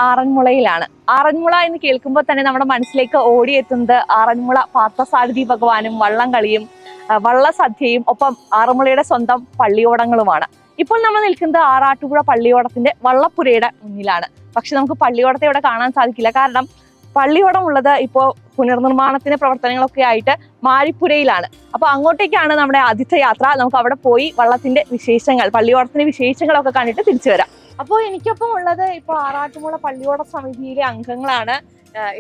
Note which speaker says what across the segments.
Speaker 1: ആറന്മുളയിലാണ്. ആറന്മുള എന്ന് കേൾക്കുമ്പോൾ തന്നെ നമ്മുടെ മനസ്സിലേക്ക് ഓടിയെത്തുന്നത് ആറന്മുള പാർത്ഥസാരഥി ഭഗവാനും വള്ളംകളിയും വള്ളസദ്യയും ഒപ്പം ആറന്മുളയുടെ സ്വന്തം പള്ളിയോടങ്ങളുമാണ്. ഇപ്പോൾ നമ്മൾ നിൽക്കുന്നത് ആറാട്ടുപുഴ പള്ളിയോടത്തിന്റെ വള്ളപ്പുരയുടെ മുന്നിലാണ്. പക്ഷെ നമുക്ക് പള്ളിയോടത്തെ ഇവിടെ കാണാൻ സാധിക്കില്ല. കാരണം പള്ളിയോടം ഉള്ളത് ഇപ്പോൾ പുനർനിർമ്മാണത്തിന്റെ പ്രവർത്തനങ്ങളൊക്കെ ആയിട്ട് മാരിപ്പുരയിലാണ്. അപ്പൊ അങ്ങോട്ടേക്കാണ് നമ്മുടെ ആദ്യത്തെ യാത്ര. നമുക്ക് അവിടെ പോയി വള്ളത്തിന്റെ വിശേഷങ്ങൾ, പള്ളിയോടത്തിന്റെ വിശേഷങ്ങളൊക്കെ കണ്ടിട്ട് തിരിച്ചു വരാം. അപ്പോൾ എനിക്കൊപ്പം ഉള്ളത് ഇപ്പോൾ ആറാട്ടുപുഴ പള്ളിയോട സമിതിയിലെ അംഗങ്ങളാണ്.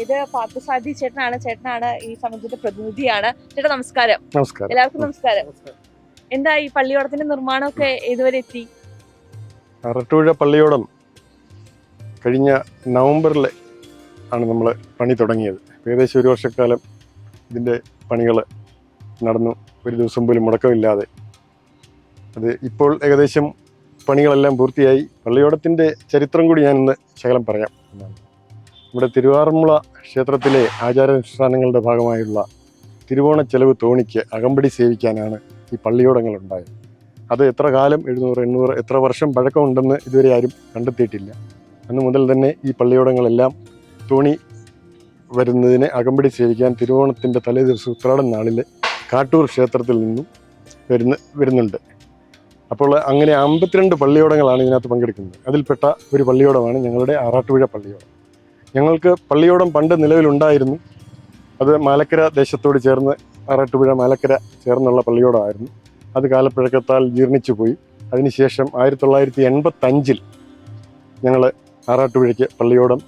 Speaker 1: ഇത് പാർത്ഥസാരഥി ചേട്ടനാണ് ഈ സമിതിയുടെ പ്രതിനിധിയാണ്. ചേട്ടാ നമസ്കാരം. എല്ലാവർക്കും നമസ്കാരം. എന്താ ഈ പള്ളിയോടത്തിന്റെ നിർമ്മാണമൊക്കെ ഏതുവരെ എത്തി?
Speaker 2: ആറാട്ടുപുഴ പള്ളിയോടം കഴിഞ്ഞ നവംബറിൽ ആണ് നമ്മൾ പണി തുടങ്ങിയത്. ഏകദേശം 1 വർഷക്കാലം ഇതിൻ്റെ പണികൾ നടന്നു, ഒരു ദിവസം പോലും മുടക്കമില്ലാതെ. അത് ഇപ്പോൾ ഏകദേശം പണികളെല്ലാം പൂർത്തിയായി. പള്ളിയോടത്തിൻ്റെ ചരിത്രം കൂടി ഞാനിന്ന് ശകലം പറയാം. നമ്മുടെ തിരുവാറന്മുള ക്ഷേത്രത്തിലെ ആചാരാനുഷ്ഠാനങ്ങളുടെ ഭാഗമായുള്ള തിരുവോണച്ചെലവ് തോണിക്ക് അകമ്പടി സേവിക്കാനാണ് ഈ പള്ളിയോടങ്ങൾ ഉണ്ടായത്. അത് എത്ര കാലം, 700, 800, എത്ര വർഷം പഴക്കമുണ്ടെന്ന് ഇതുവരെ ആരും കണ്ടെത്തിയിട്ടില്ല. അന്ന് മുതൽ തന്നെ ഈ പള്ളിയോടങ്ങളെല്ലാം തോണി വരുന്നതിന് അകമ്പടി സേവിക്കാൻ തിരുവോണത്തിൻ്റെ തലേ ദിവസം ഉത്രാടൻ നാളിൽ കാട്ടൂർ ക്ഷേത്രത്തിൽ നിന്നും വരുന്നുണ്ട്. അപ്പോൾ അങ്ങനെ 52 പള്ളിയോടങ്ങളാണ് ഇതിനകത്ത് പങ്കെടുക്കുന്നത്. അതിൽപ്പെട്ട ഒരു പള്ളിയോടമാണ് ഞങ്ങളുടെ ആറാട്ടുപുഴ പള്ളിയോടം. ഞങ്ങൾക്ക് പള്ളിയോടം പണ്ട് നിലവിലുണ്ടായിരുന്നു. അത് മാലക്കര ദേശത്തോട് ചേർന്ന്, ആറാട്ടുപുഴ മാലക്കര ചേർന്നുള്ള പള്ളിയോടമായിരുന്നു. അത് കാലപ്പഴക്കത്താൽ ജീർണിച്ചു പോയി. അതിനുശേഷം 1985 ഞങ്ങൾ ആറാട്ടുപുഴയ്ക്ക് പള്ളിയോടം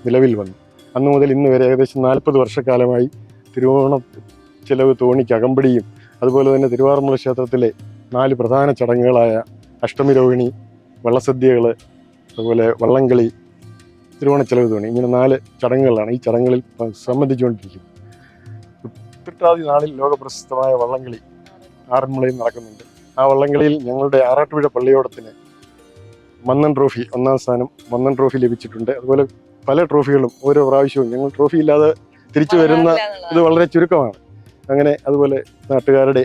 Speaker 2: നിലവിൽ വന്നു. അന്നു മുതൽ ഇന്ന് വരെ ഏകദേശം 40 വർഷക്കാലമായി തിരുവോണ ചെലവ് തോണിക്ക് അകമ്പടിയും അതുപോലെ തന്നെ തിരുവാറന്മുള ക്ഷേത്രത്തിലെ 4 പ്രധാന ചടങ്ങുകളായ അഷ്ടമിരോഹിണി, വള്ളസദ്യകൾ, അതുപോലെ വള്ളംകളി, തിരുവോണച്ചെലവ് തോണി, ഇങ്ങനെ 4 ചടങ്ങുകളാണ് ഈ ചടങ്ങുകളിൽ സംബന്ധിച്ചുകൊണ്ടിരിക്കുന്നത്. ഉത്രട്ടാതി നാളിൽ ലോകപ്രശസ്തമായ വള്ളംകളി ആറന്മുളയിൽ നടക്കുന്നുണ്ട്. ആ വള്ളംകളിയിൽ ഞങ്ങളുടെ ആറാട്ടുപുഴ പള്ളിയോടത്തിന് മന്നൻ ട്രോഫി, 1ാം സ്ഥാനം മന്നൻ ട്രോഫി ലഭിച്ചിട്ടുണ്ട്. അതുപോലെ പല ട്രോഫികളും ഓരോ പ്രാവശ്യവും ഞങ്ങൾ ട്രോഫി ഇല്ലാതെ തിരിച്ചു വരുന്ന ഇത് വളരെ ചുരുക്കമാണ്. അങ്ങനെ അതുപോലെ നാട്ടുകാരുടെ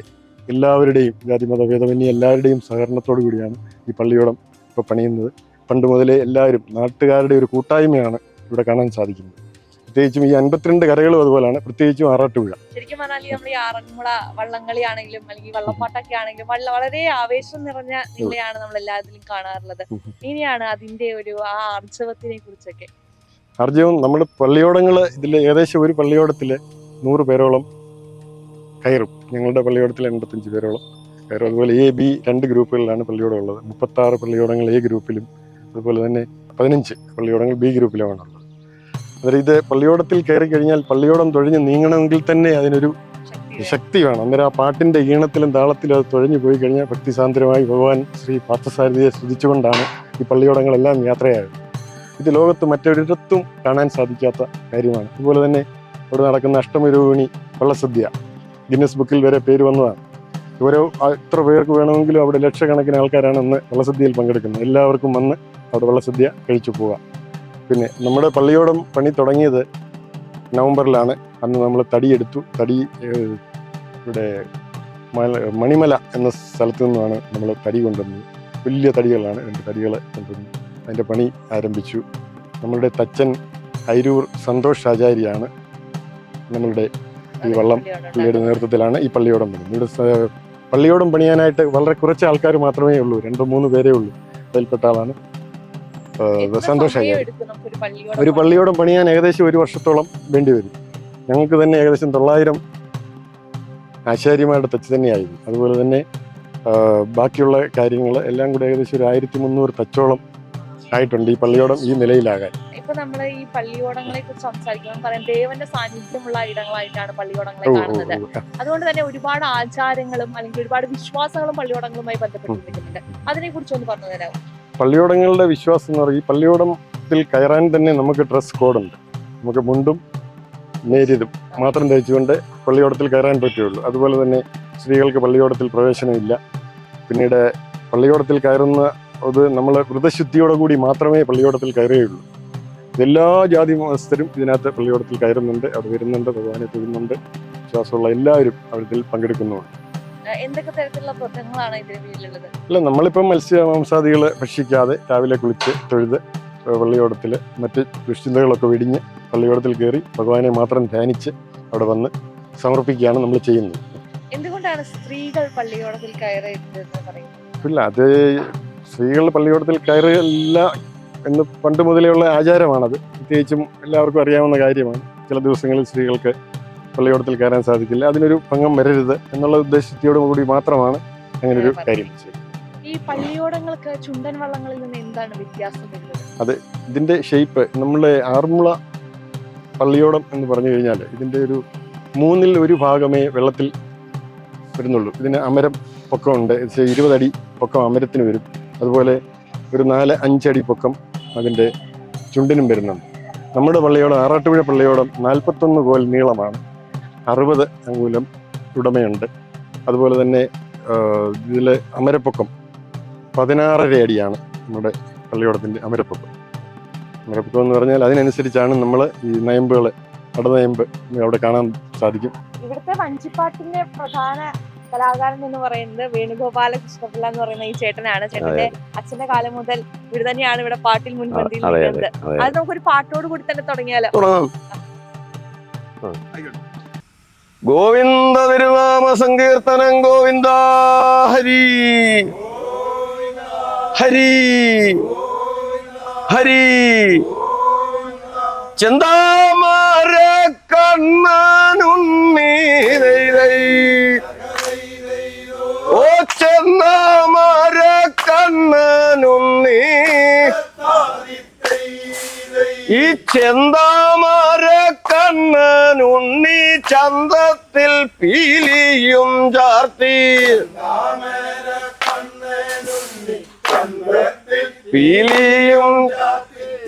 Speaker 2: എല്ലാവരുടെയും ജാതിമതഭേദമന്യേ എല്ലാവരുടെയും സഹകരണത്തോടു കൂടിയാണ് ഈ പള്ളിയോടം ഇപ്പോൾ പണിയുന്നത്. പണ്ട് മുതലേ എല്ലാവരും നാട്ടുകാരുടെ ഒരു കൂട്ടായ്മയാണ് ഇവിടെ കാണാൻ സാധിക്കുന്നത്. പ്രത്യേകിച്ചും ഈ 52 കരകളും അതുപോലെയാണ്, പ്രത്യേകിച്ചും ആറാട്ടുപുഴ.
Speaker 1: ശരിക്കും പറഞ്ഞാൽ നമ്മൾ ഈ ആറന്മുള വള്ളംകളി ആണെങ്കിലും അല്ലെങ്കിൽ വള്ളപ്പാട്ടൊക്കെ ആണെങ്കിലും വളരെ ആവേശം നിറഞ്ഞ നിലയാണ് നമ്മൾ എല്ലാത്തിലും കാണാറുള്ളത്. ഇനിയാണ് അതിന്റെ ഒരു ആ ആർജവത്തിനെ കുറിച്ചൊക്കെ.
Speaker 2: ആർജവം, നമ്മുടെ പള്ളിയോടങ്ങൾ ഇതിൽ ഏകദേശം ഒരു പള്ളിയോടത്തിൽ 100 പേരോളം കയറും. ഞങ്ങളുടെ പള്ളിയോടത്തിൽ 85 പേരോളം കയറും. അതുപോലെ A, B 2 ഗ്രൂപ്പുകളിലാണ് പള്ളിയോടം ഉള്ളത്. 36 പള്ളിയോടങ്ങൾ A ഗ്രൂപ്പിലും അതുപോലെ തന്നെ 15 പള്ളിയോടങ്ങൾ B ഗ്രൂപ്പിലുമാണുള്ളത്. അന്നേരം ഇത് പള്ളിയോടത്തിൽ കയറി കഴിഞ്ഞാൽ പള്ളിയോടം തുഴഞ്ഞ് നീങ്ങണമെങ്കിൽ തന്നെ അതിനൊരു ശക്തി വേണം. അന്നേരം ആ പാട്ടിൻ്റെ ഈണത്തിലും താളത്തിലും അത് തുഴഞ്ഞു പോയി കഴിഞ്ഞാൽ ഭക്തിസാന്ദ്രമായി ഭഗവാൻ ശ്രീ പാർത്ഥസാരഥിയെ സ്തുതിച്ചുകൊണ്ടാണ് ഈ പള്ളിയോടങ്ങളെല്ലാം യാത്രയായത്. ഇത് ലോകത്ത് മറ്റൊരിടത്തും കാണാൻ സാധിക്കാത്ത കാര്യമാണ്. അതുപോലെ തന്നെ ഇവിടെ നടക്കുന്ന അഷ്ടമിരോഹിണി വള്ളസദ്യ ഗിന്നസ് ബുക്കിൽ വരെ പേര് വന്നതാണ്. ഓരോ എത്ര പേർക്ക് വേണമെങ്കിലും അവിടെ ലക്ഷക്കണക്കിന് ആൾക്കാരാണ് അന്ന് വള്ളസദ്യയിൽ പങ്കെടുക്കുന്നത്. എല്ലാവർക്കും വന്ന് അവിടെ വള്ളസദ്യ കഴിച്ചു പോകാം. പിന്നെ നമ്മുടെ പള്ളിയോടം പണി തുടങ്ങിയത് നവംബറിലാണ്. അന്ന് നമ്മൾ തടിയെടുത്തു. തടി ഇവിടെ മണിമല എന്ന സ്ഥലത്തു നിന്നാണ് നമ്മൾ തടി കൊണ്ടുവന്നത്. വലിയ തടികളാണ്, 2 തടികൾ കൊണ്ടുവന്നു. അതിൻ്റെ പണി ആരംഭിച്ചു. നമ്മളുടെ തച്ചൻ അയിരൂർ സന്തോഷ് ആചാര്യാണ് നമ്മളുടെ ഈ വള്ളം പള്ളിയുടെ നേതൃത്വത്തിലാണ് ഈ പള്ളിയോടം പണിയുന്നത്. ഇവിടെ പള്ളിയോടം പണിയാനായിട്ട് വളരെ കുറച്ച് ആൾക്കാർ മാത്രമേ ഉള്ളൂ, 2-3 പേരേ ഉള്ളൂ. അതിൽപ്പെട്ട ആളാണ് സന്തോഷ് ആചാര്യ. ഒരു പള്ളിയോടം പണിയാൻ ഏകദേശം 1 വർഷത്തോളം വേണ്ടി വരും. ഞങ്ങൾക്ക് തന്നെ ഏകദേശം 900 ആശാരിമാരുടെ തച്ച് തന്നെയായിരുന്നു. അതുപോലെ തന്നെ ബാക്കിയുള്ള കാര്യങ്ങൾ എല്ലാം കൂടെ ഏകദേശം ഒരു 1300 തച്ചോളം ആയിട്ടുണ്ട് ഈ പള്ളിയോടം ഈ നിലയിലാകാൻ.
Speaker 1: ഇപ്പൊ നമ്മൾ ഈ പള്ളിയോടങ്ങളെ കുറിച്ച് സംസാരിക്കുമ്പോൾ പറയാം, ദേവന്റെ സാന്നിധ്യമുള്ള ഇടങ്ങളായിട്ടാണ് പള്ളിയോടങ്ങളെ കാണുന്നത്. അതുകൊണ്ട് തന്നെ ഒരുപാട് ആചാരങ്ങളും അല്ലെങ്കിൽ ഒരുപാട് വിശ്വാസങ്ങളും പള്ളിയോടങ്ങളുമായി ബന്ധപ്പെട്ടിരിക്കുന്നുണ്ട്. അതിനെ കുറിച്ച് ഒന്ന് പറഞ്ഞു തരാമോ?
Speaker 2: പള്ളിയോടങ്ങളുടെ വിശ്വാസം എന്ന് പറയും, ഈ പള്ളിയോടത്തിൽ കയറാൻ തന്നെ നമുക്ക് ഡ്രസ് കോഡുണ്ട്. നമുക്ക് മുണ്ടും നേരിയതും മാത്രം ധരിച്ചുകൊണ്ട് പള്ളിയോടത്തിൽ കയറാൻ പറ്റുകയുള്ളൂ. അതുപോലെ തന്നെ സ്ത്രീകൾക്ക് പള്ളിയോടത്തിൽ പ്രവേശനമില്ല. പിന്നീട് പള്ളിയോടത്തിൽ കയറുന്ന അത് നമ്മൾ വ്രതശുദ്ധിയോടെ കൂടി മാത്രമേ പള്ളിയോടത്തിൽ കയറുകയുള്ളൂ. എല്ലാ ജാതി മതസ്ഥരും ഇതിനകത്ത് പള്ളിയോടത്തിൽ കയറുന്നുണ്ട്, അവിടെ വരുന്നുണ്ട്, ഭഗവാനെ തൊഴുന്നുണ്ട്. വിശ്വാസമുള്ള എല്ലാവരും അവരിൽ പങ്കെടുക്കുന്നുണ്ട്.
Speaker 1: എന്തൊക്കെ തരത്തിലുള്ള വ്രതങ്ങളാണ് ഇതിന് പിന്നിലുള്ളത്?
Speaker 2: അല്ല, നമ്മളിപ്പം മത്സ്യമാംസാദികൾ ഭക്ഷിക്കാതെ രാവിലെ കുളിച്ച് തൊഴുത് പള്ളിയോടത്തിൽ മറ്റ് ദുശ്ചിന്തകളൊക്കെ വെടിഞ്ഞ് പള്ളിയോടത്തിൽ കയറി ഭഗവാനെ മാത്രം ധ്യാനിച്ച് അവിടെ വന്ന് സമർപ്പിക്കുകയാണ് നമ്മൾ ചെയ്യുന്നത്.
Speaker 1: എന്തുകൊണ്ടാണ് സ്ത്രീകൾ പള്ളിയോടത്തിൽ കയറരുത് എന്ന് പറയുന്നത്?
Speaker 2: ഇല്ല, അത് സ്ത്രീകൾ പള്ളിയോടത്തിൽ കയറില്ല എന്ന് പണ്ട് മുതലേ ഉള്ള ആചാരമാണത്. പ്രത്യേകിച്ചും എല്ലാവർക്കും അറിയാവുന്ന കാര്യമാണ്. ചില ദിവസങ്ങളിൽ സ്ത്രീകൾക്ക് പള്ളിയോടത്തിൽ കയറാൻ സാധിക്കില്ല, അതിനൊരു ഭംഗം വരരുത് എന്നുള്ള ഉദ്ദേശത്തോടു കൂടി മാത്രമാണ് അങ്ങനൊരു കാര്യം ചെയ്തത്.
Speaker 1: ഈ പള്ളിയോടങ്ങൾക്ക് ചുണ്ടൻ വള്ളങ്ങളിൽ നിന്ന് എന്താണ് വ്യത്യാസം വരുന്നത്?
Speaker 2: ഇതിന്റെ ഷേപ്പ്, നമ്മളെ ആറന്മുള പള്ളിയോടം എന്ന് പറഞ്ഞു കഴിഞ്ഞാൽ ഇതിന്റെ ഒരു 1/3 ഭാഗമേ വെള്ളത്തിൽ വരുന്നുള്ളൂ. ഇതിന് അമരം പൊക്കമുണ്ട്. 20 അടി പൊക്കം അമരത്തിന് വരും. അതുപോലെ ഒരു 4-5 അടി പൊക്കം അതിൻ്റെ ചുണ്ടിനും വരുന്നുണ്ട്. നമ്മുടെ പള്ളിയോടം, ആറാട്ടുപുഴ പള്ളിയോടം 41 കോൽ നീളമാണ്. 60 അങ്കുലം ഉടമയുണ്ട്. അതുപോലെ തന്നെ ഇതിൽ അമരപ്പൊക്കം 16.5 അടിയാണ് നമ്മുടെ പള്ളിയോടത്തിൻ്റെ അമരപ്പൊക്കം. അമരപ്പൊക്കം എന്ന് പറഞ്ഞാൽ അതിനനുസരിച്ചാണ് നമ്മൾ ഈ നയമ്പുകൾ, അടനയമ്പ് അവിടെ കാണാൻ സാധിക്കും.
Speaker 1: ഇവിടുത്തെ വഞ്ചിപ്പാട്ടിന്റെ പ്രധാന കലാകാരൻ എന്ന് പറയുന്നത് വേണുഗോപാല കൃഷ്ണപിള്ള എന്ന് പറയുന്ന ഈ ചേട്ടനാണ്. ചേട്ടന്റെ അച്ഛന്റെ കാലം മുതൽ ഇവിടെ തന്നെയാണ് ഇവിടെ പാട്ടിൽ മുൻപന്തിയിൽ നിൽക്കുന്നത്. അത് നമുക്കൊരു പാട്ടോട് കൂടി തന്നെ തുടങ്ങിയാലോ?
Speaker 3: ഗോവിന്ദ തിരുനാമ സങ്കീർത്തനം ഗോവിന്ദ ഹരി ഹരി ഹരി. ചെന്താമര കണ്ണനുണ്ണീ ഓ ചെന്താമര കണ്ണനുണ്ണീ ഈ ചെന്താമര കണ്ണനുണ്ണി ചന്തത്തിൽ പീലിയും ചാർത്തി പീലിയും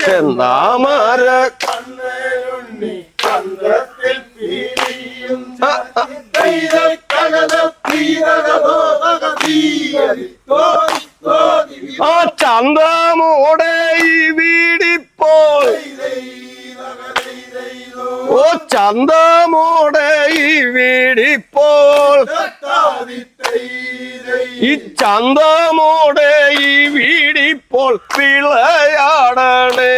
Speaker 3: ചെന്താമര കണ്ണനുണ്ണി ചന്തത്തിൽ പീലിയും ആ ചന്തമോടെ ഈ വീടിപ്പോൾ ഓ ചന്തമോടെ ഈ വീടിപ്പോൾ ഈ ചന്തമോടെ ഈ വീടിപ്പോൾ വിളയാടണേ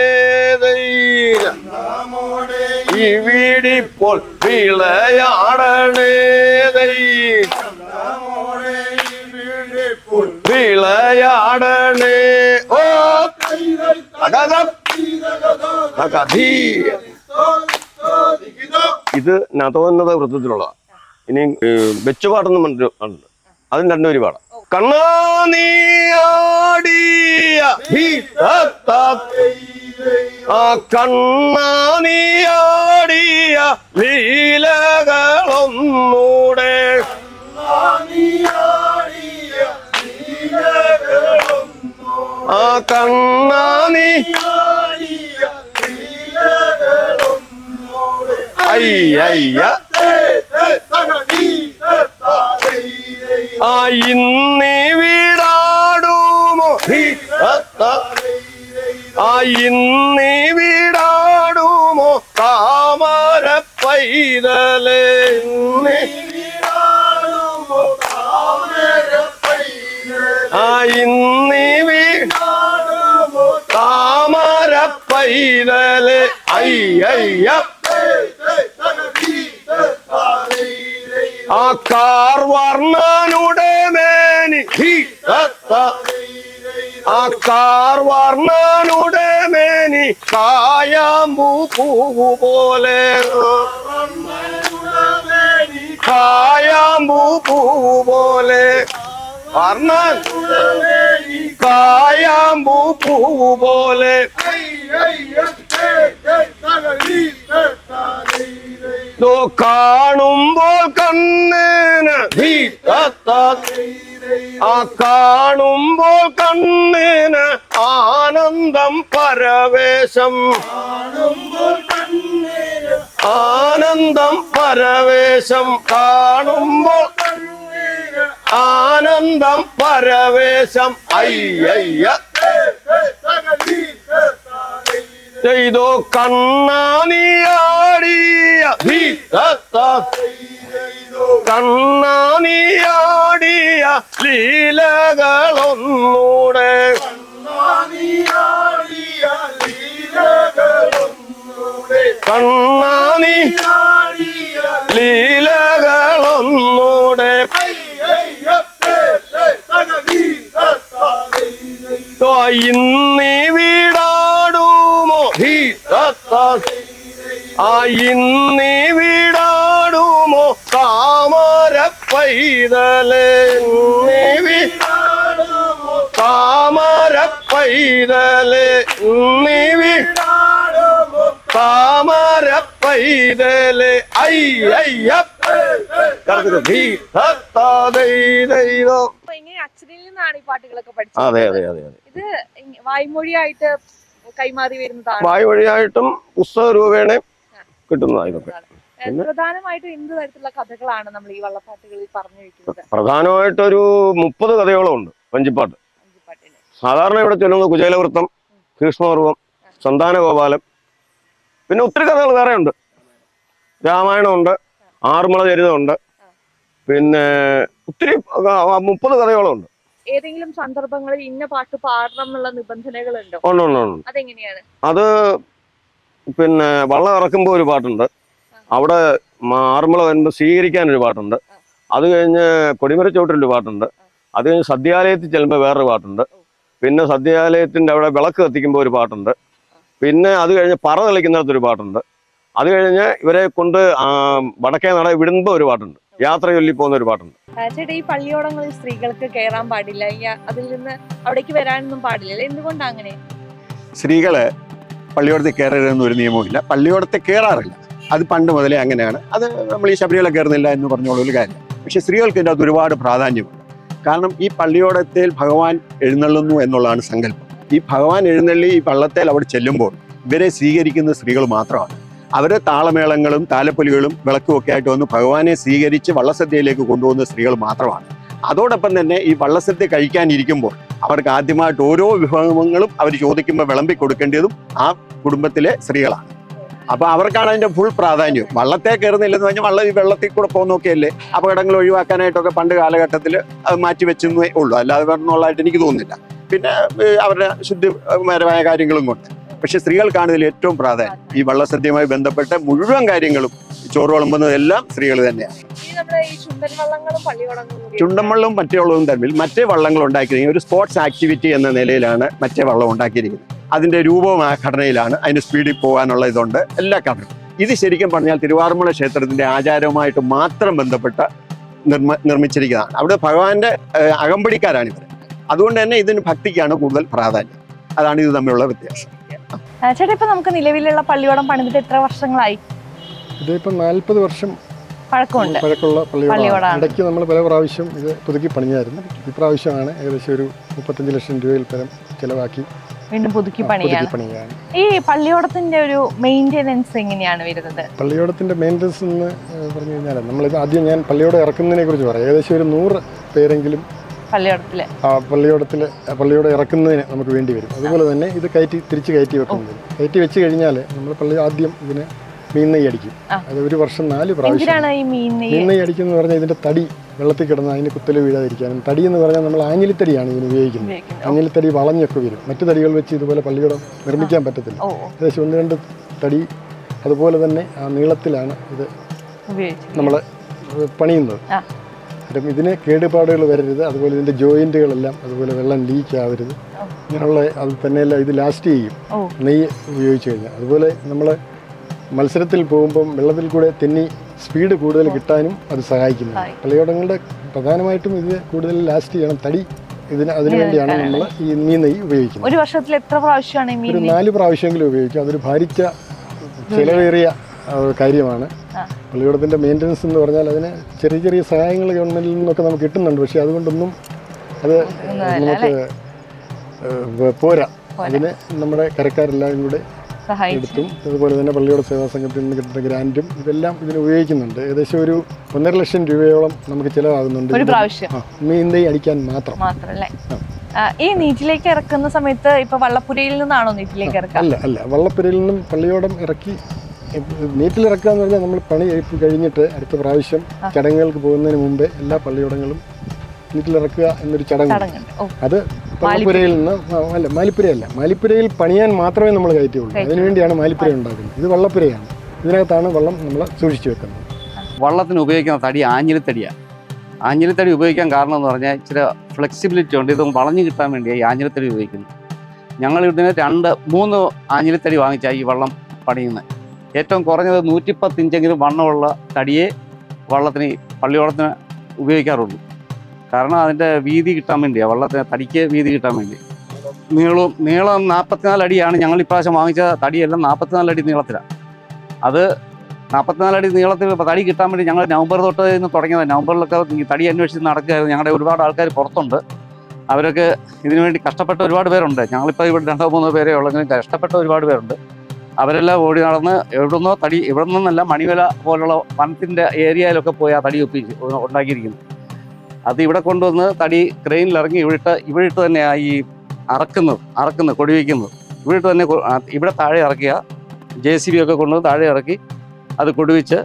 Speaker 3: ഈ വീടിപ്പോൾ വിളയാടണേ വിളയാടണേ ഓ ഇത് നതോന്നത വൃത്തത്തിലുള്ളതാണ്. ഇനി വെച്ചുപാട്ടെന്ന് പറഞ്ഞിട്ടുണ്ട്, അതും 2 വരി പാടാം. കണ്ണാനീയാടിയ ആ കണ്ണാനീയാടിയ ലീലകളൊന്നൂടെ ആ കണ്ണാനി അയ്യ ആ ഇന്നീ വീടാടുമോ ആ ഇന്നീ വീടാടുമോ താമര പൈതലേ ആ ഇന്നീ വീടാടുമോ താമര പൈതലേ അയ്യ ആ കാർവർണ്ണനുടെ മേനി ആ കാർവർണ്ണനുടെ മേനി കായാമ്പൂ പൂവു പോലെ കായാമ്പൂ പൂവു പോലെ വർണ്ണൻ കായാമ്പൂ പൂവു പോലെ കാണുമ്പോൾ കണ്ണിന് ആ കാണുമ്പോൾ കണ്ണിന് ആനന്ദം പരവേശം ആനന്ദം പരവേശം കാണുമ്പോൾ ആനന്ദം പരവേശം അയ്യ ചെയ്തോ കണ്ണാനിയാടിയ കണ്ണാനിയാടിയ ലീലകളൊന്നൂടെ കണ്ണാനി ലീലകളൊന്നൂടെ ഇന്നീ വീടാടുമോ ഇന്നീ വീടാടുമോ താമര പൈതലേ താമര പൈതലേ താമര പൈതലേ
Speaker 1: അച്ഛനിൽ നിന്നാണ് ഈ പാട്ടുകളൊക്കെ പഠിച്ചത്.
Speaker 3: അതെ അതെ അതെ അതെ.
Speaker 1: ഇത് വായ്മൊഴിയായിട്ട് കൈമാറി വരുന്നതാണ്.
Speaker 3: വായ്വഴിയായിട്ടും പുസ്തക രൂപേണ കിട്ടുന്നതാണ് ഇതൊക്കെ.
Speaker 1: പ്രധാനമായിട്ടും എന്ത് തരത്തിലുള്ള കഥകളാണ് നമ്മൾ ഈ വള്ളപ്പാട്ടുകളിൽ പറഞ്ഞു വെക്കുന്നത്?
Speaker 3: പ്രധാനമായിട്ടൊരു 30 കഥയോളം ഉണ്ട് വഞ്ചിപ്പാട്ട്. സാധാരണ ഇവിടെ ചൊല്ലുന്നത് കുചേലവൃത്തം, ഭീഷ്മപർവം, സന്താനഗോപാലം, പിന്നെ ഒത്തിരി കഥകൾ വേറെ ഉണ്ട്. രാമായണമുണ്ട്, ആറന്മുള ചരിതമുണ്ട്, പിന്നെ ഒത്തിരി 30 കഥയോളം ഉണ്ട്.
Speaker 1: ഏതെങ്കിലും സന്ദർഭങ്ങളിൽ ഇന്ന പാട്ട് പാടണം എന്നുള്ള നിബന്ധനകളുണ്ടോ?
Speaker 3: ഉണ്ട്.
Speaker 1: അതെങ്ങനെയാണ്?
Speaker 3: അത് പിന്നെ വള്ളം ഇറക്കുമ്പോൾ ഒരു പാട്ടുണ്ട്, അവിടെ ആറന്മുള വരുമ്പോൾ സ്വീകരിക്കാൻ ഒരു പാട്ടുണ്ട്, അത് കഴിഞ്ഞ് കൊടിമരച്ചോട്ടിലൊരു പാട്ടുണ്ട്, അത് കഴിഞ്ഞ് സദ്യാലയത്തിൽ ചെല്ലുമ്പോൾ വേറൊരു പാട്ടുണ്ട്, പിന്നെ സദ്യാലയത്തിൻ്റെ അവിടെ വിളക്ക് കത്തിക്കുമ്പോൾ ഒരു പാട്ടുണ്ട്, പിന്നെ അത് കഴിഞ്ഞ് പറ തെളിക്കുന്നിടത്തൊരു പാട്ടുണ്ട്, അത് കഴിഞ്ഞ് ഇവരെ കൊണ്ട് വടക്കേ നട വിടുമ്പോൾ ഒരു പാട്ടുണ്ട്, യാത്ര ചൊല്ലി പോകുന്ന ഒരു പാട്ടുണ്ട്.
Speaker 1: ചേട്ടാ, ഈ പള്ളിയോടങ്ങളിൽ സ്ത്രീകൾക്ക് കയറാൻ പാടില്ല, അതിൽ നിന്ന് അവിടേക്ക് വരാനൊന്നും പാടില്ല, എന്തുകൊണ്ടാണ് അങ്ങനെ?
Speaker 4: സ്ത്രീകള് പള്ളിയോടത്തിൽ കയറരുതെന്ന് ഒരു നിയമവുമില്ല, പള്ളിയോടത്തിൽ കയറാറില്ല. അത് പണ്ട് മുതലേ അങ്ങനെയാണ്. അത് നമ്മൾ ഈ ശബരിമല കയറുന്നില്ല എന്ന് പറഞ്ഞുള്ള ഒരു കാര്യം. പക്ഷെ സ്ത്രീകൾക്ക് ഇതിൻ്റെ അകത്ത് ഒരുപാട് പ്രാധാന്യമുണ്ട്. കാരണം ഈ പള്ളിയോടത്തിൽ ഭഗവാൻ എഴുന്നള്ളുന്നു എന്നുള്ളതാണ് സങ്കല്പം. ഈ ഭഗവാൻ എഴുന്നള്ളി ഈ വള്ളത്തേൽ അവിടെ ചെല്ലുമ്പോൾ ഇവരെ സ്വീകരിക്കുന്ന സ്ത്രീകൾ മാത്രമാണ്. അവരെ താളമേളങ്ങളും താലപ്പൊലികളും വിളക്കും ഒക്കെ ആയിട്ട് വന്ന് ഭഗവാനെ സ്വീകരിച്ച് വള്ളസദ്യയിലേക്ക് കൊണ്ടുപോകുന്ന സ്ത്രീകൾ മാത്രമാണ്. അതോടൊപ്പം തന്നെ ഈ വള്ളസദ്യ കഴിക്കാനിരിക്കുമ്പോൾ അവർക്ക് ആദ്യമായിട്ട് ഓരോ വിഭവങ്ങളും അവർ ചോദിക്കുമ്പോൾ വിളമ്പി കൊടുക്കേണ്ടതും ആ കുടുംബത്തിലെ സ്ത്രീകളാണ്. അപ്പോൾ അവർക്കാണ് അതിൻ്റെ ഫുൾ പ്രാധാന്യം. വള്ളത്തെ കയറുന്നില്ലെന്ന് പറഞ്ഞാൽ ഈ വെള്ളത്തിൽ കൂടെ പോകുന്നൊക്കെയല്ലേ അപകടങ്ങൾ ഒഴിവാക്കാനായിട്ടൊക്കെ പണ്ട് കാലഘട്ടത്തിൽ അത് മാറ്റി വെച്ചെന്നേ ഉള്ളൂ, അല്ലാതെ വരണമുള്ളതായിട്ട് എനിക്ക് തോന്നുന്നില്ല. പിന്നെ അവരുടെ ശുദ്ധിപരമായ കാര്യങ്ങളും കൊണ്ട്. പക്ഷെ സ്ത്രീകൾക്കാണ് ഇതിൽ ഏറ്റവും പ്രാധാന്യം. ഈ വള്ളസദ്യയുമായി ബന്ധപ്പെട്ട മുഴുവൻ കാര്യങ്ങളും ചോറ് വിളമ്പുന്നതെല്ലാം സ്ത്രീകൾ തന്നെയാണ്. ചുണ്ടൻ വള്ളവും മറ്റേ വള്ളവും തമ്മിൽ മറ്റേ വള്ളങ്ങൾ ഉണ്ടാക്കിയിരിക്കുന്നത് ഒരു സ്പോർട്സ് ആക്ടിവിറ്റി എന്ന നിലയിലാണ് മറ്റേ വള്ളം ഉണ്ടാക്കിയിരിക്കുന്നത്. അതിൻ്റെ രൂപവും ആ ഘടനയിലാണ്, അതിന് സ്പീഡിൽ പോകാനുള്ള ഇതുണ്ട്, എല്ലാ ഘടനയും. ഇത് ശരിക്കും പറഞ്ഞാൽ തിരുവാറന്മുള ക്ഷേത്രത്തിൻ്റെ ആചാരവുമായിട്ട് മാത്രം ബന്ധപ്പെട്ട നിർമ്മിച്ചിരിക്കുന്നതാണ്. അവിടെ ഭഗവാന്റെ അകമ്പടിക്കാരാണിവർ. അതുകൊണ്ട് തന്നെ ഇതിന് ഭക്തിക്കാണ് കൂടുതൽ പ്രാധാന്യം. അതാണ് ഇത് തമ്മിലുള്ള വ്യത്യാസം.
Speaker 1: ചേട്ടാ, ഇപ്പൊ നമുക്ക് നിലവിലുള്ള പള്ളിയോടം പണിതിട്ട് എത്ര വർഷങ്ങളായി?
Speaker 2: ഇതിപ്പോ 40 വർഷം
Speaker 1: പഴക്കമുണ്ട്.
Speaker 2: പഴക്കമുള്ള പള്ളിയോടാണ്. ഇടയ്ക്ക് നമ്മൾ പല പ്രാവശ്യം ഇത് പുതുക്കി പണിഞ്ഞായിരുന്നു. ഇപ്രാവശ്യമാണ് ഏകദേശം ഒരു 35 ലക്ഷം രൂപയിൽ പരം ചെലവാക്കി
Speaker 1: വീണ്ടും പുതുക്കി പണിയാണ്. ഈ പള്ളിയോടത്തിന്റെ ഒരു മെയിൻ്റെനൻസ് എങ്ങനെയാണ് വരുന്നത്?
Speaker 2: പള്ളിയോടത്തിന്റെ മെയിൻ്റെനൻസ് എന്ന് പറഞ്ഞു കഴിഞ്ഞാൽ നമ്മളിത് ആദ്യം ഞാൻ പള്ളിയോടം ഇറക്കുന്നതിനെ കുറിച്ച് പറയാം. ഏകദേശം ഒരു 100 പേരെങ്കിലും പള്ളിയോടം ഇറക്കുന്നതിന് നമുക്ക് വേണ്ടി വരും. അതുപോലെ തന്നെ ഇത് തിരിച്ച് കയറ്റി വെക്കുന്നത്. കയറ്റി വെച്ച് കഴിഞ്ഞാൽ നമ്മൾ പള്ളി ആദ്യം ഇതിന് മീൻനെയ്യ് അടിക്കും. അത് ഒരു വർഷം 4 പ്രാവശ്യം മീൻനെയ്യ് അടിക്കുന്നത് പറഞ്ഞാൽ ഇതിന്റെ തടി വെള്ളത്തിൽ കിടന്ന് അതിന് കുത്തല് വീഴാതിരിക്കാനും. തടി എന്ന് പറഞ്ഞാൽ നമ്മൾ ആഞ്ഞിലിത്തടിയാണ് ഇതിന് ഉപയോഗിക്കുന്നത്. ആഞ്ഞിലിത്തടി വളഞ്ഞൊക്കെ വരും. മറ്റു തടികൾ വെച്ച് ഇതുപോലെ പള്ളിയോടം നിർമ്മിക്കാൻ പറ്റത്തില്ല. ഏകദേശം 1-2 തടി അതുപോലെ തന്നെ ആ നീളത്തിലാണ് ഇത് നമ്മൾ പണിയുന്നത്. ഇതിന് കേടുപാടുകൾ വരരുത്, അതുപോലെ ഇതിൻ്റെ ജോയിൻറ്റുകളെല്ലാം അതുപോലെ വെള്ളം ലീക്ക് ആവരുത്, ഇങ്ങനെയുള്ള അത് തന്നെയല്ല ഇത് ലാസ്റ്റ് ചെയ്യും നെയ്യ് ഉപയോഗിച്ച് കഴിഞ്ഞാൽ. അതുപോലെ നമ്മൾ മത്സരത്തിൽ പോകുമ്പം വെള്ളത്തിൽ കൂടെ തെന്നി സ്പീഡ് കൂടുതൽ കിട്ടാനും അത് സഹായിക്കുന്നു. പള്ളിയോടങ്ങളുടെ പ്രധാനമായിട്ടും ഇത് കൂടുതൽ ലാസ്റ്റ് ചെയ്യണം. തടി അതിനു വേണ്ടിയാണ് നമ്മൾ ഈ മീൻ നെയ്യ് ഉപയോഗിക്കുന്നത്.
Speaker 1: ഒരു വർഷത്തിൽ എത്ര പ്രാവശ്യമാണ്? ഒരു
Speaker 2: 4 പ്രാവശ്യമെങ്കിലും ഉപയോഗിക്കും. അതൊരു ഭാരിച്ച ചിലവേറിയ കാര്യമാണ്. പള്ളിയോടത്തിൻ്റെ മെയിൻ്റനൻസ് എന്ന് പറഞ്ഞാൽ അതിന് ചെറിയ ചെറിയ സഹായങ്ങൾ ഗവൺമെൻറ്റിൽ നിന്നൊക്കെ നമുക്ക് കിട്ടുന്നുണ്ട്. പക്ഷേ അതുകൊണ്ടൊന്നും അത് നമുക്ക് പോരാ. അതിന് നമ്മുടെ കരക്കാരെല്ലാവരും കൂടെ എടുത്തും അതുപോലെ തന്നെ പള്ളിയോട സേവാ സംഘത്തിൽ നിന്ന് കിട്ടുന്ന ഗ്രാൻറ്റും ഇതെല്ലാം ഇതിന് ഉപയോഗിക്കുന്നുണ്ട്. ഏകദേശം ഒരു 1.5 ലക്ഷം രൂപയോളം നമുക്ക് ചിലവാകുന്നുണ്ട് മീൻ നെയ്യ് അടിക്കാൻ മാത്രം.
Speaker 1: ഈ നീറ്റിലേക്ക് ഇറക്കുന്ന സമയത്ത് ഇപ്പൊ വള്ളപ്പുരയിൽ നിന്നാണോ നീറ്റിലേക്ക് ഇറക്കുക?
Speaker 2: അല്ല, വള്ളപ്പുരയിൽ നിന്നും പള്ളിയോടം ഇറക്കി നീറ്റിലിറക്കുക എന്ന് പറഞ്ഞാൽ നമ്മൾ പണി കഴിഞ്ഞിട്ട് അടുത്ത പ്രാവശ്യം ചടങ്ങുകൾക്ക് പോകുന്നതിന് മുമ്പേ എല്ലാ പള്ളിയോടങ്ങളും നീറ്റിലിറക്കുക എന്നൊരു ചടങ്ങ്. അത് വള്ളപ്പുരയിൽ നിന്ന് അല്ല മാലിപ്പുരയിൽ പണിയാൻ മാത്രമേ നമ്മൾ കയറ്റുള്ളൂ. അതിനുവേണ്ടിയാണ് മാലിപ്പുര ഉണ്ടാക്കുന്നത്. ഇത് വള്ളപ്പുരയാണ്. ഇതിനകത്താണ് വള്ളം നമ്മൾ സൂക്ഷിച്ചു വെക്കുന്നത്.
Speaker 5: വള്ളത്തിന് ഉപയോഗിക്കുന്ന തടി ആഞ്ഞിലിത്തടിയാണ്. ആഞ്ഞിലിത്തടി ഉപയോഗിക്കാൻ കാരണം എന്ന് പറഞ്ഞാൽ ഇച്ചിരി ഫ്ലെക്സിബിലിറ്റി ഉണ്ട്. ഇത് വളഞ്ഞു കിട്ടാൻ വേണ്ടിയാണ് ഈ ആഞ്ഞിലിത്തടി ഉപയോഗിക്കുന്നത്. ഞങ്ങൾ ഇതിന് 2-3 ആഞ്ഞിലിത്തടി വാങ്ങിച്ചാൽ ഈ വള്ളം പണിയുന്നത്. ഏറ്റവും കുറഞ്ഞത് 110 ഇഞ്ചെങ്കിലും വണ്ണമുള്ള തടിയെ വള്ളത്തിന് പള്ളിയോളത്തിന് ഉപയോഗിക്കാറുള്ളൂ. കാരണം അതിൻ്റെ വീതി കിട്ടാൻ വേണ്ടിയാണ്, വള്ളത്തിന് തടിക്ക് വീതി കിട്ടാൻ വേണ്ടി. നീളം 44 അടിയാണ്. ഞങ്ങൾ ഇപ്രാവശ്യം വാങ്ങിച്ച തടിയെല്ലാം 44 അടി നീളത്തിലാണ്. അത് 44 അടി നീളത്തിൽ തടി കിട്ടാൻ വേണ്ടി ഞങ്ങൾ നവംബർ തൊട്ട് ഇന്ന് തുടങ്ങിയത്. നവംബറിലൊക്കെ ഈ തടി അന്വേഷിച്ച് നടക്കുകയായിരുന്നു. ഞങ്ങളുടെ ഒരുപാട് ആൾക്കാർ പുറത്തുണ്ട്. അവരൊക്കെ ഇതിനു വേണ്ടി കഷ്ടപ്പെട്ട ഒരുപാട് പേരുണ്ട്. ഞങ്ങളിപ്പോൾ ഇവിടെ 2-3 പേരേ ഉള്ളെങ്കിലും കഷ്ടപ്പെട്ട ഒരുപാട് പേരുണ്ട്. അവരെല്ലാം ഓടി നടന്ന് ഇവിടെ നിന്നല്ല മണിവില പോലുള്ള വനത്തിൻ്റെ ഏരിയയിലൊക്കെ പോയി ആ തടി ഉണ്ടാക്കിയിരിക്കുന്നു. അത് ഇവിടെ കൊണ്ടുവന്ന് തടി ക്രെയിനിലിറങ്ങി ഇവിടെ തന്നെയാണ് ഈ അറക്കുന്നത് കൊടി വയ്ക്കുന്നത്. ഇവിടെ തന്നെ ഇവിടെ താഴെ ഇറക്കിയ JCB ഒക്കെ കൊണ്ടുവന്ന് താഴെ ഇറക്കി അത് കൊടിവെച്ച്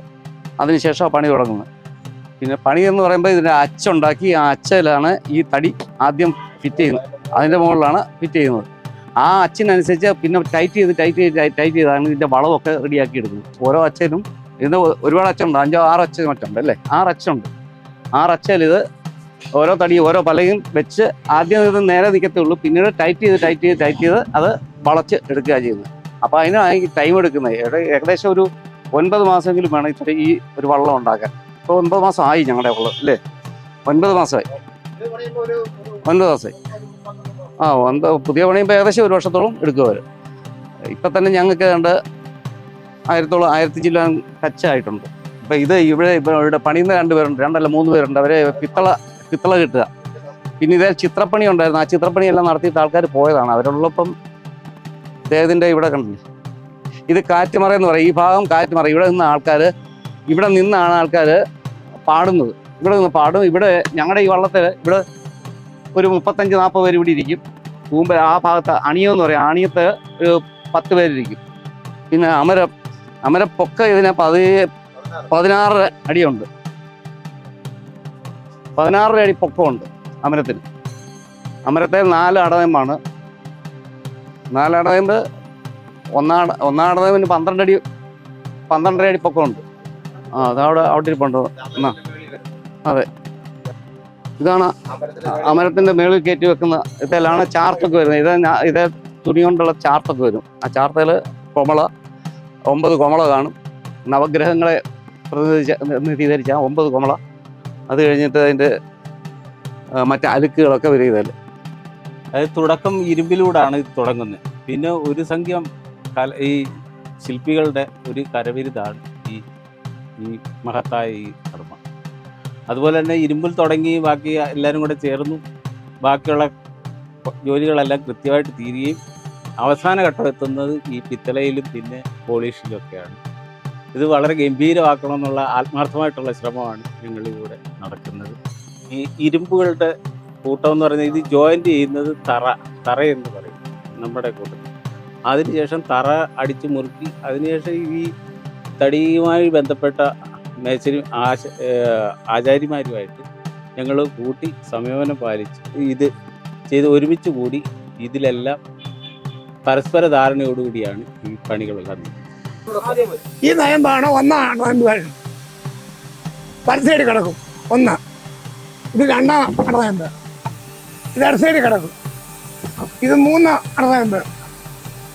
Speaker 5: അതിനുശേഷം പണി തുടങ്ങുന്നത്. പിന്നെ പണി എന്ന് പറയുമ്പോൾ ഇതിൻ്റെ അച്ചുണ്ടാക്കി ആ അച്ചയിലാണ് ഈ തടി ആദ്യം ഫിറ്റ് ചെയ്യുന്നത്. അതിൻ്റെ മുകളിലാണ് ഫിറ്റ് ചെയ്യുന്നത്. ആ അച്ചിനനുസരിച്ച് പിന്നെ ടൈറ്റ് ചെയ്താണ് ഇതിൻ്റെ വളമൊക്കെ റെഡിയാക്കി എടുക്കുന്നത്. ഓരോ അച്ചയിലും ഇതിന് ഒരുപാട് അച്ചുണ്ട്. 5-6 അച്ച മറ്റുണ്ട് അല്ലേ, 6 അച്ചുണ്ട്. 6 അച്ചയിൽ ഇത് ഓരോ തടി ഓരോ പലയും വെച്ച് ആദ്യം ഇത് നേരെ നിൽക്കത്തുള്ളൂ. പിന്നീട് ടൈറ്റ് ചെയ്ത് അത് വളച്ച് എടുക്കുക ചെയ്യുന്നത്. അപ്പോൾ അതിനാണ് ഈ ടൈം എടുക്കുന്നത്. ഏകദേശം ഒരു 9 മാസമെങ്കിലും വേണം ഇത്ര ഈ ഒരു വള്ളം ഉണ്ടാക്കാൻ. ഇപ്പോൾ 9 മാസമായി ഞങ്ങളുടെ വള്ളം അല്ലേ, 9 മാസമായി. 9 മാസമായി. പുതിയ പണിയുമ്പോൾ ഏകദേശം 1 വർഷത്തോളം എടുക്കും അവർ. ഇപ്പം തന്നെ ഞങ്ങൾക്ക് ഏതാണ്ട് 1000 ചില്ലാൻ ടച്ചായിട്ടുണ്ട്. ഇപ്പം ഇവിടെ പണിയുന്ന 2 പേരുണ്ട്, 2-3 പേരുണ്ട്. അവരെ പിത്തള കിട്ടുക. പിന്നെ ഇതേ ചിത്രപ്പണി ഉണ്ടായിരുന്നു. ആ ചിത്രപ്പണിയെല്ലാം നടത്തിയിട്ട് ആൾക്കാർ പോയതാണ്. അവരുള്ളപ്പം അദ്ദേഹത്തിൻ്റെ ഇവിടെ കണ്ടില്ലേ, ഇത് കാറ്റുമറ എന്ന് പറയും. ഈ ഭാഗം കാറ്റുമറ. ഇവിടെ നിന്നാണ് ആൾക്കാർ പാടുന്നത്. ഇവിടെ നിന്ന് പാടും. ഇവിടെ ഞങ്ങളുടെ ഈ വള്ളത്തിൽ ഇവിടെ ഒരു 35-40 പേര് ഇവിടെ ഇരിക്കും. ആ ഭാഗത്ത് അണിയെന്ന് പറയും. അണിയത്ത് ഒരു 10 പേരിരിക്കും. പിന്നെ അമരപ്പൊക്ക ഇതിന് 16 അടിയുണ്ട്. 16 അടി പൊക്കമുണ്ട് അമരത്തിന്. അമരത്തെ 4 അടവയമ്പാണ്. 4 അടവയമ്പ് ഒന്നാടവയമ്പിന് 12 അടി പൊക്കമുണ്ട്. അതവിടെ ഇരിപ്പുണ്ട്. അതെ, ഇതാണ് അമരത്തിൻ്റെ മേളിൽ കയറ്റി വെക്കുന്ന ഇതിലാണ് ചാർത്തൊക്കെ വരുന്നത്. ഇതേ തുണി കൊണ്ടുള്ള ചാർത്തൊക്കെ വരും. ആ ചാർത്തയിൽ 9 കൊമള കാണും. നവഗ്രഹങ്ങളെ പ്രതിനിധീകരിച്ച 9 കൊമള. അത് കഴിഞ്ഞിട്ട് അതിൻ്റെ മറ്റ് അലുക്കുകളൊക്കെ വരും ഇതിൽ.
Speaker 6: അതായത് തുടക്കം ഇരുമ്പിലൂടെയാണ് ഇത് തുടങ്ങുന്നത്. പിന്നെ ഒരു സംഖ്യ ഈ ശില്പികളുടെ ഒരു കരവിരുതാണ് ഈ മഹത്തായ ഈ കർമ്മം. അതുപോലെ തന്നെ ഇരുമ്പിൽ തുടങ്ങി ബാക്കി എല്ലാവരും കൂടെ ചേർന്നു ബാക്കിയുള്ള ജോലികളെല്ലാം കൃത്യമായിട്ട് തീരുകയും അവസാന ഘട്ടം എത്തുന്നത് ഈ പിത്തളയിലും പിന്നെ പോളിഷിലൊക്കെയാണ്. ഇത് വളരെ ഗംഭീരമാക്കണമെന്നുള്ള ആത്മാർത്ഥമായിട്ടുള്ള ശ്രമമാണ് ഞങ്ങളിലൂടെ നടക്കുന്നത്. ഈ ഇരുമ്പുകളുടെ കൂട്ടം എന്ന് പറയുന്നത് ഇത് ജോയിൻ്റ് ചെയ്യുന്നത് തറ എന്ന് പറയും നമ്മുടെ കൂട്ടത്തിൽ. അതിനുശേഷം തറ അടിച്ച് മുറുക്കി അതിനുശേഷം ഈ തടിയുമായി ബന്ധപ്പെട്ട മേശരും ആചാര്യമാരുമായിട്ട് ഞങ്ങൾ കൂട്ടി സമീപനം പാലിച്ച് ഇത് ചെയ്ത് ഒരുമിച്ച് കൂടി ഇതിലെല്ലാം പരസ്പര ധാരണയോടുകൂടിയാണ് ഈ പണികളെല്ലാം.
Speaker 7: ഈ നയമ്പാണ് 1 നയമ്പ്. വലസൈഡ് കിടക്കും 1. ഇത് 2 അടനയമ്പ്. ഇത് ഇടസൈഡ് കിടക്കും. ഇത് 3 അടനയമ്പ്.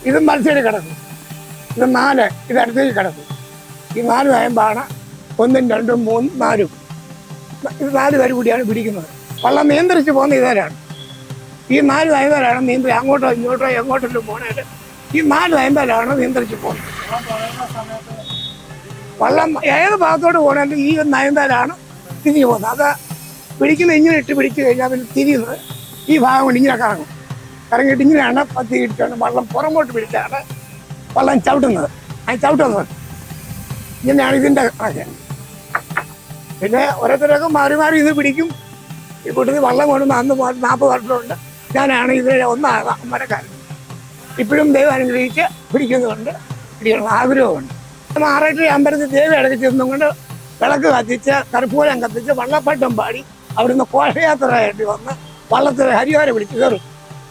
Speaker 7: ഇതും വലസൈഡ് കിടക്കും. ഇത് 4. ഇത് ഇടസൈഡ് കിടക്കും. ഈ 4 നയമ്പാണ് 1, 2, 3, 4. ഇത് 4 പേര് കൂടിയാണ് പിടിക്കുന്നത്. വള്ളം നിയന്ത്രിച്ച് പോകുന്ന ഇതരാണ്. ഈ 4 നയമ്പേരാണ് നീന്തി അങ്ങോട്ടോ ഇങ്ങോട്ടോ എങ്ങോട്ടെങ്കിലും പോകണേല് ഈ 4 നയമ്പേരാണ് നിയന്ത്രിച്ച് പോകുന്നത്. വള്ളം ഏത് ഭാഗത്തോട്ട് പോകണമെങ്കിൽ ഈ നയമ്പേരാണ് തിരിഞ്ഞു പോകുന്നത്. അത് പിടിക്കുന്ന ഇങ്ങനെ ഇട്ട് പിടിച്ചു കഴിഞ്ഞാൽ പിന്നെ തിരിയുന്നത് ഈ ഭാഗം കൊണ്ട് ഇങ്ങനെ കറങ്ങിയിട്ട് ഇങ്ങനെയാണ് പത്തി ഇട്ടാണ് വള്ളം പുറമോട്ട് പിടിച്ചാണ് വള്ളം ചവിട്ടുന്നത്. ചവിട്ടുന്നത് ഇങ്ങനെയാണ് ഇതിൻ്റെ കണക്ക്. പിന്നെ ഓരോരുത്തരൊക്കെ മാറി ഇത് പിടിക്കും. ഈ കൂട്ടത്തിൽ വള്ളം കൊണ്ടുവന്ന് അന്ന് 40 വർഷമുണ്ട്. ഞാനാണ് ഇതിലെ അമ്മരക്കാരൻ. ഇപ്പോഴും ദൈവം അനുഗ്രഹിച്ച് പിടിക്കുന്നുണ്ട്. പിടിക്കണം ആഗ്രഹമുണ്ട്. ആറായിട്ട് അമ്പലത്തിൽ ദേവി അടക്കി ചെന്നും കൊണ്ട് വിളക്ക് കത്തിച്ച് കർപ്പൂരം കത്തിച്ച് വള്ളപ്പാട്ടും പാടി അവിടുന്ന് ഘോഷയാത്രയായിട്ട് വന്ന് വള്ളത്തിൽ ഹരിവാര വിളിച്ച് കയറും.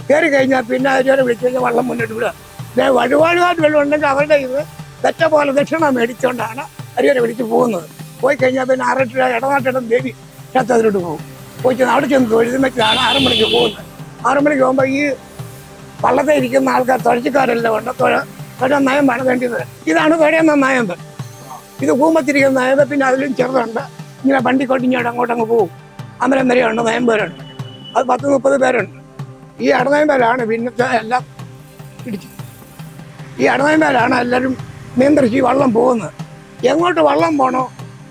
Speaker 7: കയറി കഴിഞ്ഞാൽ പിന്നെ അവരെ വിളിച്ചു കഴിഞ്ഞാൽ വള്ളം മുന്നോട്ട് വിടുക. വഴുവാഴുവായിട്ട് വെള്ളം ഉണ്ടെങ്കിൽ അവരുടെ ഇത് തെറ്റ പോലെ ദക്ഷിണ മേടിച്ചുകൊണ്ടാണ് അവരെ വിളിച്ച് പോകുന്നത്. പോയി കഴിഞ്ഞാൽ പിന്നെ ആറെട്ട് ഇടനാട്ടിടം ദേവി ക്ഷേത്രത്തിലോട്ട് പോകും. പോയി അവിടെ ചെന്ന് തൊഴുതും വെച്ചാണ് 6 മണിക്ക് പോകുന്നത്. 6 മണിക്ക് പോകുമ്പോൾ ഈ വള്ളത്തെ ഇരിക്കുന്ന ആൾക്കാർ തുഴച്ചിക്കാരെല്ലാം ഉണ്ട്. തുഴ നയമ്പാണ് വേണ്ടത്. ഇതാണ് തുഴയുന്ന നയമ്പ്. ഇത് കൂമ്പത്തിരിക്കുന്ന നയമ്പ്. പിന്നെ അതിലും ചെറുതുണ്ട്. ഇങ്ങനെ വണ്ടിക്കോട്ട് ഇങ്ങോട്ട് അങ്ങോട്ടങ്ങ് പോകും. അമരം വരെയുണ്ട്, നയമ്പേരുണ്ട്. അത് 10-30 പേരുണ്ട്. ഈ അടനയമ്പേരാണ് പിന്നത്തെ എല്ലാം പിടിച്ചത്. ഈ അടനയമ്പേരാണ് എല്ലാവരും നിയന്ത്രിച്ച് ഈ വള്ളം പോകുന്നത്. എങ്ങോട്ട് വള്ളം പോകണോ,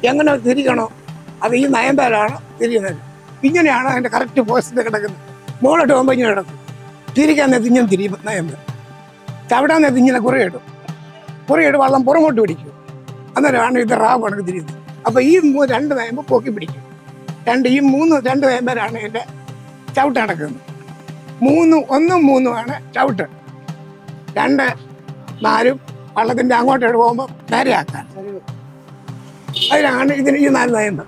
Speaker 7: എങ്ങനെ തിരിക്കണോ, അത് ഈ നയമ്പേരാണ് തിരിയുന്നത്. ഇങ്ങനെയാണ് അതിൻ്റെ കറക്റ്റ് പോസ്റ്റിൽ കിടക്കുന്നത്. മുകളിലോട്ട് പോകുമ്പോൾ ഇങ്ങനെ കിടക്കും. തിരിക്കാൻ നേരത്ത് ഇങ്ങനെ തിരിയും നയമ്പ്. ചവിടാൻ നേരത്ത് ഇങ്ങനെ കുറയിട്ട് വള്ളം പുറമോട്ട് പിടിക്കും. അന്നേരമാണ് ഇത് റാവ് കണക്ക് തിരിയുന്നത്. അപ്പോൾ ഈ 2 നയമ്പ് പൊക്കി പിടിക്കും. ഈ 2 നയമ്പേരാണ് എൻ്റെ ചവിട്ട് നടക്കുന്നത്. 1ഉം 3ഉമാണ് ചവിട്ട്. 2, 4 വള്ളത്തിൻ്റെ അങ്ങോട്ടോട്ട് പോകുമ്പോൾ നേരെയാക്കാൻ. അതിനാണ് ഇതിന് ഈ 4 നയമ്പ്.